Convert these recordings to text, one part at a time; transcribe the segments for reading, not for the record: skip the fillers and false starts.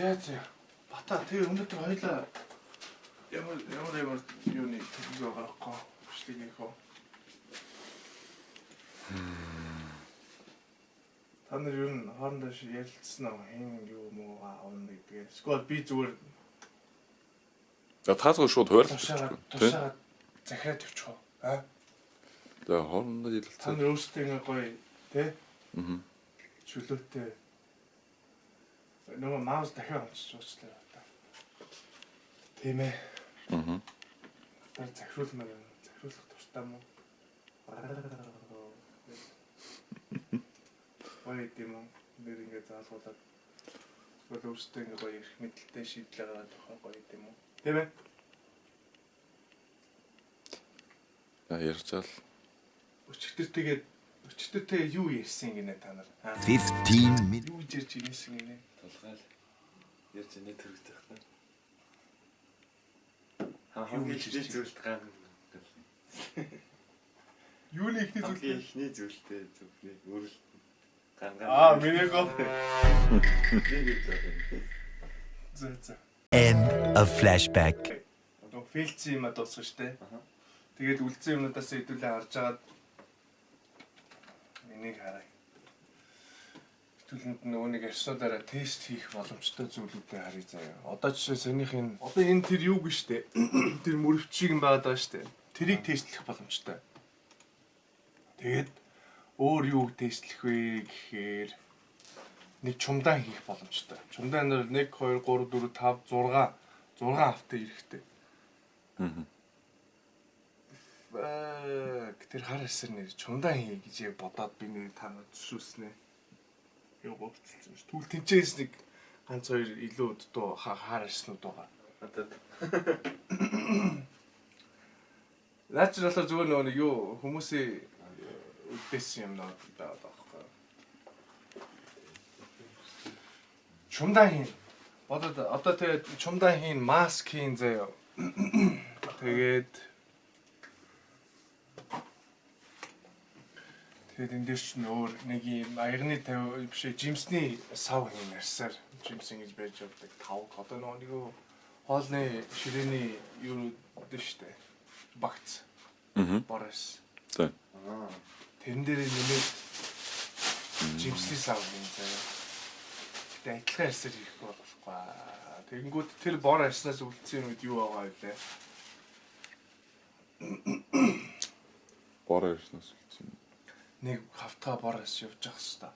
Яаж бата тэр өнөөдөр хоёлаа ямар юуны төлөв гарахгүй бичлэгийнхөө. Та нар юу н хоорондоо ярилцсан аа хэн юу муу аавна гэдгээ. Эсвэл би зүгээр За таасгүй шууд хуваарлаа. Тушаад захираад явчих уу? Аа. За хоорондоо ярилцсан. Та нар өөрсдөө ингээ гоё тий? Чөлөөтэй. Нөгөө маус дахиад онцож уучлаа та. Тийм ээ. Тэр захируулмаар захируулах дуртай мó. Гоё тийм үү? Нэр ингээ заалгуулад бол өөрсдөө ингээ гоё их мэдлэлтэй шийдлээ гаргаж авах гоё тийм үү? Тийм ээ. Ярьчаал. Өчтөртэйгээ юу ярьсан гинэ та нар? 15 minutes. Юу ярьж ирсэн гинэ? Толгайл ярьж инээ төрөгдөх та. Хамгийн ихний зүйлд ган. Юуны ихний зүйл? Ихний зүйлтэй зөвхөн өөрөлд ган. Миний гол. За. End of flashback. Одоо фейлцсэн юм дуусах штэ. Тэгээд үлдсэн юмнуудаас хэдүүлээ харж агаад энийг хараа. Хэдүүлэнд нөгөө нэг ярьсуудаараа тест хийх боломжтой зүйлүүдээ харъя заяа. Одоо жишээ сэнийхин одоо энэ тэр юу гэж штэ. Тэр мөрөвчийг юм байгаад байгаа штэ. Тэрийг тестлэх боломжтой. Тэгээд өөр юу тестлэх вэ гэхээр нэг чумдаан хийх боломжтой. Чумдаан нар 1 2 3 4 5 6 хавтаа ирэхтэй. Тэр хар эсэр нэр чумдаан хий гэж яг бодоод би нэг танаа төшүүлснэ. Юу болчихсон ш. Түл тэнцээс нэг ганц хоёр илүү дуу хар эснүүд байгаа. Наачралаа зүгээр нөгөө юу хүмүүсийн үдээсэн юм наад байгаа байхгүй. Чумдаан хий. Бодоод одоо тэгээд чумдаан хийн маск хийн заяа. Тэгээд энэ дээр ч нөр нэг юм аягны 50 биш жимсний сав хийн ярьсаар жимс ингэж байж явдаг 5 одоо нэг хоолны ширээний юу дээ штэ багц борос За. тэрэн дээр нэмээд жимсний сав хийн заяа. Гэтэ адилхан ярьсаар хийхгүй болохгүй. Тэгэнгүүт тэр бор арснаас үлдсэн юмуд юу байгаа вэ? Бор арснаас үлдсэн. Нэг хавтгаа бор арс явж явах хэвээр.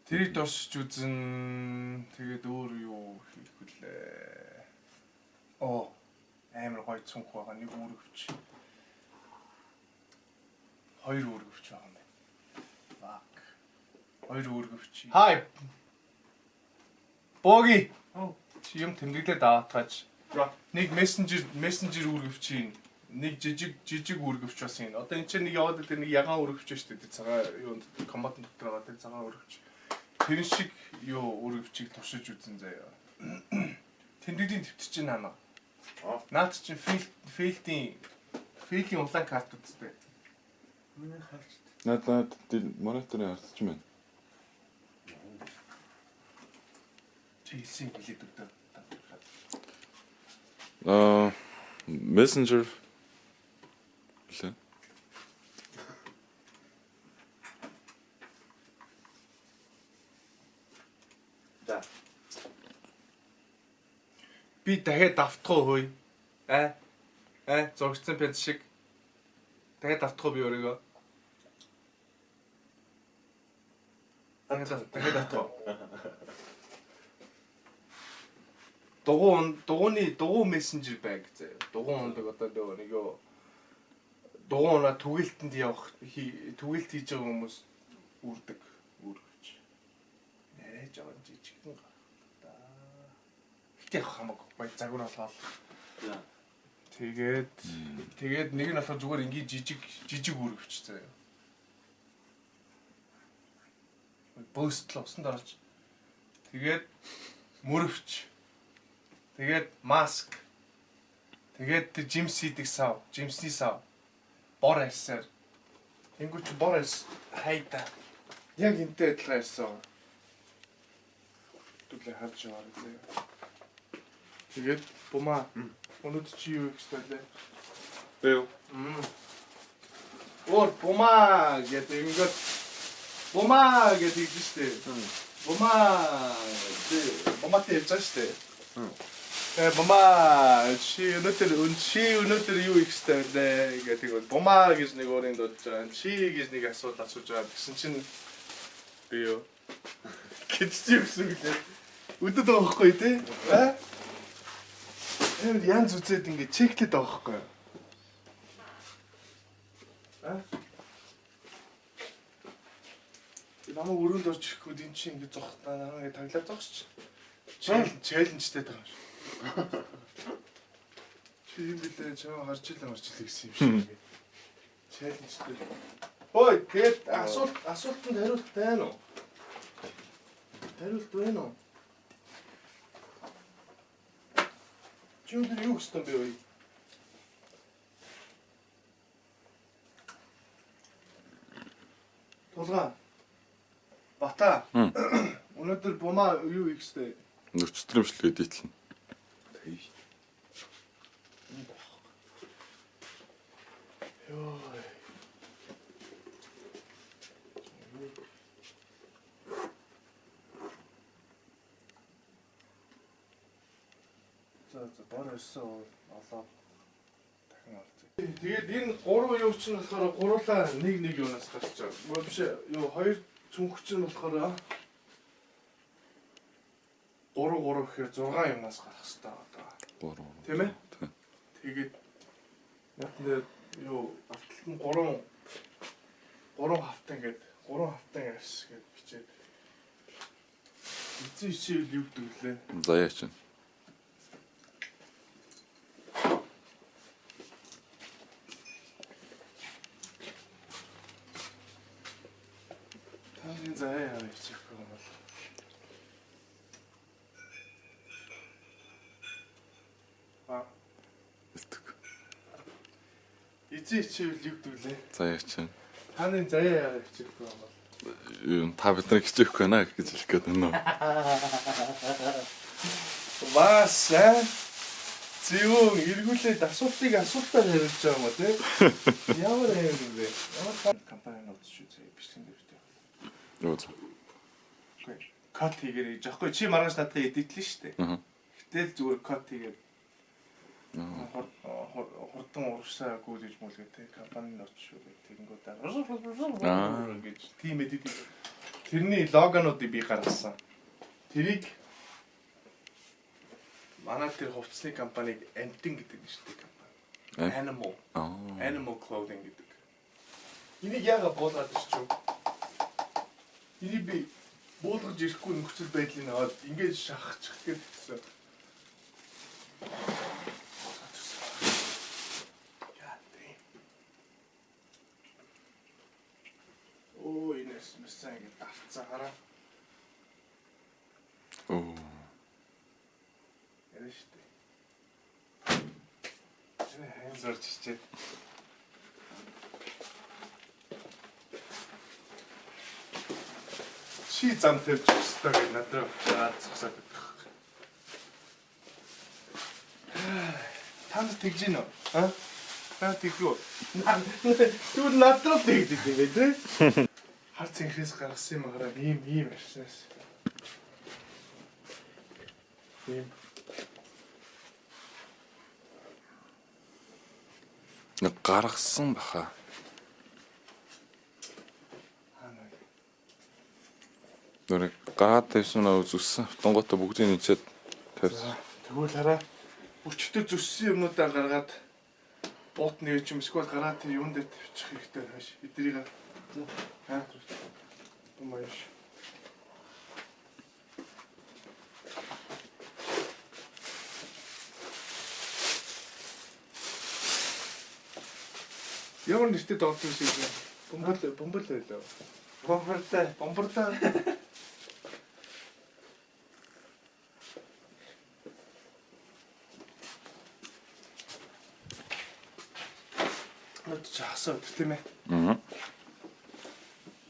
Тэрийг дурсч үзэн тэгээд өөр юу хийх вүлээ. Амар гоё цүнх байгаа нэг үүрэгч. Хоёр үүрэгч байгаа юм байна. Fuck. Хоёр үүрэгч. Hi. Боги. Чи юм тэмдэглээд аваатгаач. Нэг мессенжер үүргэвчийн нэг жижиг үүргэвч бас юм. Одоо энэ чинь нэг яваад тэр нэг ягаан үүргэвч шүү дээ. Цагаан юунд комбат дотор байгаа тэр цагаан үүргэвч. Тэр шиг юу үүргэвчийг туршиж үзэн заяа. Тэмдэглийн төвтөр чинь хаана? Наад чинь фейлтийн улаан карт үстэй. Миний харж. Наад мониторын хартч байна. Чийсийн хэлээд өгдөө. Messenger. Лээ. За. Би дахиад давтах уу хөөе? Зургцсан пенс шиг. Дахиад давтах уу би өөрийгөө? Дахиад давтах. Дугуй мессенжер байг заяа. Дугуй ундаг одоо нэг юу дугуйна түгэлтэнд явах түгэлт хийж байгаа хүмүүс үрдэг үргэж. Нэрэж байгаа жижигхэн да. Хитэх хамаагүй бай загвар болоо. Тэгээд нэг нь болохоор зүгээр ингийн жижиг үргэвч заяа. Бөөстлөө усан дараач. Тэгээд мөрөвч. Тэгээд маск. Тэгээд тэр жимс хийдэг сав, жимсний сав. Бор арсаар. Тэнгүүч бор арс хайда. Яг энтэй адилхан арсан. Түлээ харж яваа заяа. Тэгээд бумаа өнөөдөр чи юу гэж байлаа? Бэв. Ор бумаа гэдэг ингээд бумаа гэдэг юм шүү дээ. Бумаатай ярьж байгаа шүү дээ. Бумаа чи өнөөдөр юу их хэвээр байлаа гэдэг бол бумаа гэж нэг өөрийн дуудаж байгаа. Чи гэж нэг асуулт асууж байгаа. Тэгсэн чинь би юу гэж чи юусэн гэлээ. Өдөд байгаа байхгүй тий? Тэр янз үзээд ингэ чеклээд байгаа байхгүй. Намайг өрөөнд орж ирэхгүй энэ чинь ингэ зогтнаа намайг таглаад байгаа ш. Челленжтэй байгаа ш. Чи юм билээ чам харж илээ гэсэн юм шиг. Челленжтэй. Хөөе тэгээд асуултанд хариулт байна уу? Хариулт байна уу? Чи өдөр юу гэсэн бэ вэ? Тулгаа. Бата. Өнөөдөр бумаа юу их хэвээр Нөхцөлмжлэгээ дийтлэн. ёо. За бор ирсэн олоо. Дахин орчих. Тэгээд энэ гурван юу ч нь болохоор гурлаа нэг юунаас гарч байгаа. Мөн биш юу хоёр цүнх чинь болохоор 3 гэхээр 6 юмнаас гарах хэрэгтэй байгаа. Тийм ээ? Тэгээд яг нэ юу авталт нь 3 хавтан ингээд 3 хавтан ярьс гэж бичээд эцэг хичээл юу гэдэг лээ. Заяа чинь. Таны заяа хийчих юм бол эцэг хичээл юу гэдэг лээ. Заяа чинь. Таны заяа хийчих юм бол Юу та бид нар хичээхгүй байна гэж хэлэх гээд байна уу? Бас зөвөн эргүүлээд асуултаар хариулж байгаа юм уу те? Ямар юм бэ? Ямар компани утас шүү бичлэг дээр те. Юу зөв. Окей. Кат хийгэрэй. Жахгүй чи маргааш надад эдитлэн штэ. Гэтэл зүгээр кат хийгээд хурдан урагшаагүй гэж мүлгээ те. Компанийн утас шүү гэх тэгэнгүүт гэж тим эдит. Тэрний логонуудыг би гаргасан. Тэрийг манай тэр хувцсны компаниг Antin гэдэг нэртэй компани. Animal clothing гэдэг. Энийг яагаад буулгаад ирчихв? Энийг би буулгаж ирэхгүй нөхцөл байдлыг аваад ингэж шахачих гэсэн. Оо энэс мэсэн ингэ дарцаа хараа. Эрэштэй. Энэ хэн зорж чичээд. Чи зам тавьж өстой гэж надад зогсоод байдаг. Танд тэгж гин үү? Та тэггүй. Түр надад тэгдэг юм бэ те? Хар цэнхээс гаргасан юм хараа ийм арснаас. Ийм Нэг гаргасан баха. Нэр гараад тавьсан үзсэн автонготой бүгдийг ничээд тавьсан. Тэгвэл хараа өчтөр зүссэн юмнуудаа гаргаад буут нэг юм эсвэл гараад тэр юун дээр тавьчих хэрэгтэй хааш. Эдрийг Думаеш. Ямар нэртэй доолсон шиг юм. Бомбол байлаа. Бомбортай. Нот часаа тийм ээ.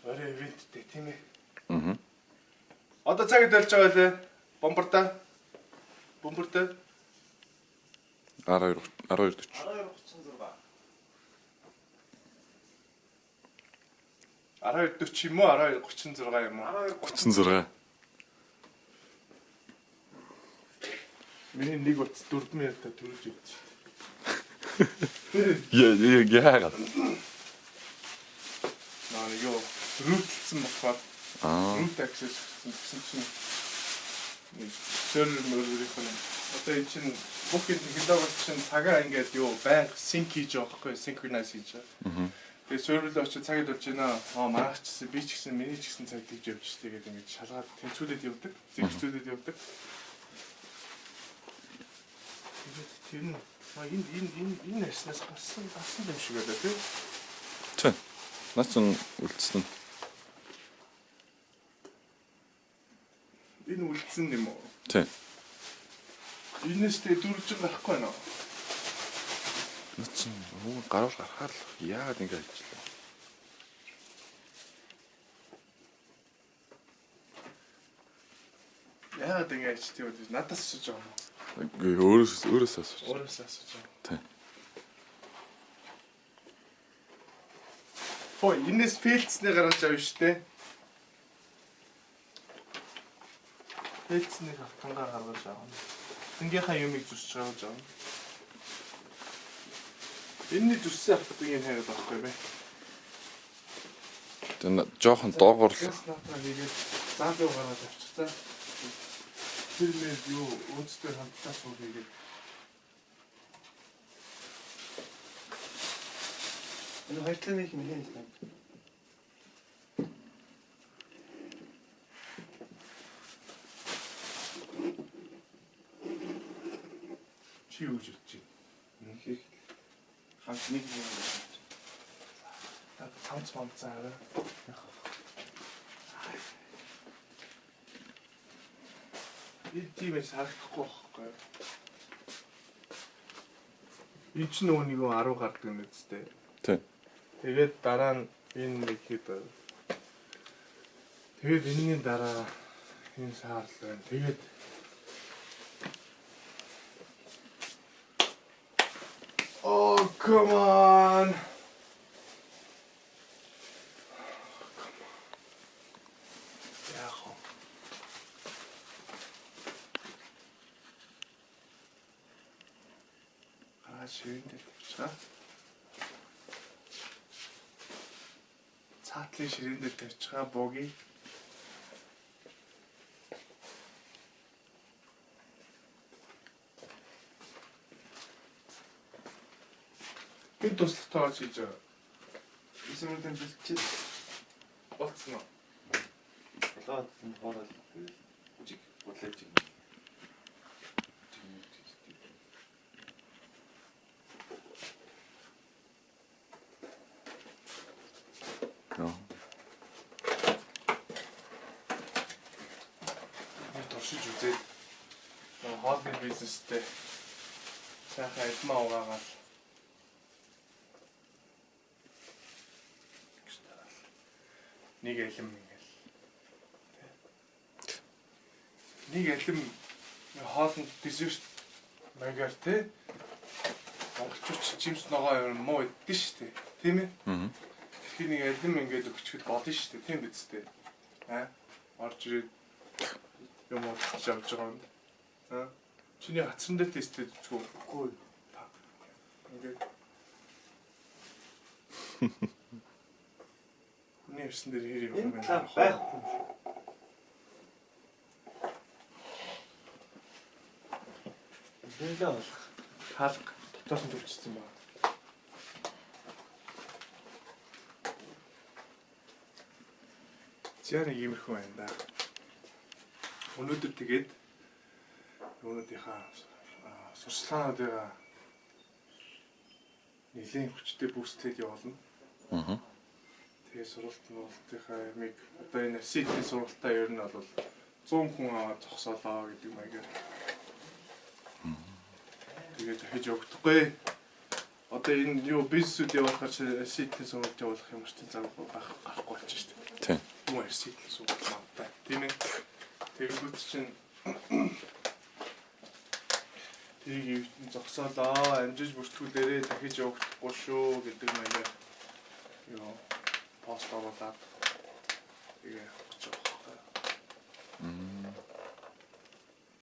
Орой ивенттэй тийм ээ. Одоо цагт болж байгаа лээ. Бомбарда. 12 40. 12:40 юм уу? 12:36 юм уу? 36. Миний нэг утас 4 минутаа төрөж өгч. Яагаад? Наа юу рүүтлсэн болохоор root access гэсэн чинь нэг сервер мөрөөрийнх нь одоо энэ чинь бүх хилогч чинь цагаа ингээд юу байнга sync хийж байгаа байхгүй synchronize хийж байгаа. Тэгээ сервер рүү очиж цагийг болж байна. Манайх ч гэсэн би ч гэсэн миний ч гэсэн цаг хийж явж штэ гэдэг ингээд шалгаад тэнцвүүлээд явдаг. Зэгцүүлээд явдаг. Тэр нь энэ нарснаас гарсан юм шиг байлаа тий. Тэ. Наач үлдсэн. Энэ үлдсэн юм уу? Тэ. Энэс тэ дөрвж гарахгүй байна. Наач гараар гарахаар л яагаад ингэ ажиллаа. Яагаад ингэ ичтэй вэ? Надаас асууж байгаа юм уу? Өөрөөс асууж. Өөрөөс асууж байгаа. Тэ. Хөө энэс фейлцснээ гаргаж авна штэ. Фейлцнийг автангаа гаргаж авна. Тэнгийнхаа юмыг зүсч гаргаж авна. Энэний зүссэн автангийг хайгаад байхгүй бэ? Тэн жоохон доогоор л Натраа хийгээд заалуу гаргаж авчихсан. Тэр нэг юу өөртөө хамтдаа суух хийгээд Энэ хайтлыг нэг хийн юм. чи юу гэж бодчих. Хийх хамт нэг юм. Цамц мамцаараа. Энэ тиймээс харагдахгүй байхгүй. Энэ ч нөгөө нэг 10 гардаг юм үстэй. Тэ. Тэгээд дараа нь энэ нэг хэд. Тэгээд энэний дараа энэ саарл байна. Тэгээд Oh, come on. Schön, der Zartlich ширээндээ тавьчихаа бууги. Би туслах тоож хийж байгаа. Исмэр тэмцэлч Болцсон уу? болоод хоорол үжиг бодлож юм. Туршиж үзээд хоолны бизнестэй сайхан эдмаа угаагаад нэг алим ингээл нэг алим хоолнд десерт маягаар те монголчууд чимс ногоо юм муу иддэн штэ тийм ээ. Тэгэхээр нэг алим ингээд өгчөд болно штэ тийм биз дээ. Орж ирээд юм уу хийж авч байгаа юм. Чиний хацсан дээр тестэд үзгүй. Үгүй. Ингээд. Нэрсэн дээр хэрэг юм байна. Байхгүй. Зэнлээ болох. Хаалга дотоос нь төвчсөн байна. Зяа нэг иймэрхүү байна да. Өнөөдөр тэгээд өнөөдрийнхаа сурчлагуудаа нэлийн хүчтэй бүүстэд явуулна. Тэгээд сургалтынхаа ямиг одоо энэ ситийн сургалтаа ер нь бол 100 хүн аваад зогсоолоо гэдэг маягаар. Тэгээд хийж өгдөхгүй. Одоо энэ юу бизнесүүд явуулахаар ситийн сургалт явуулах юм шиг зам гарахгүй болчих шүү дээ. Тийм. Юу ситийн сургалт маатай. Тийм ээ. Тэгээд үт чинь Тийг ивтэн зогсоод амжиж бүртгүүлээрээ дахиж явагдахгүй шүү гэдэг маягаар юу пост оруулаад тэгээ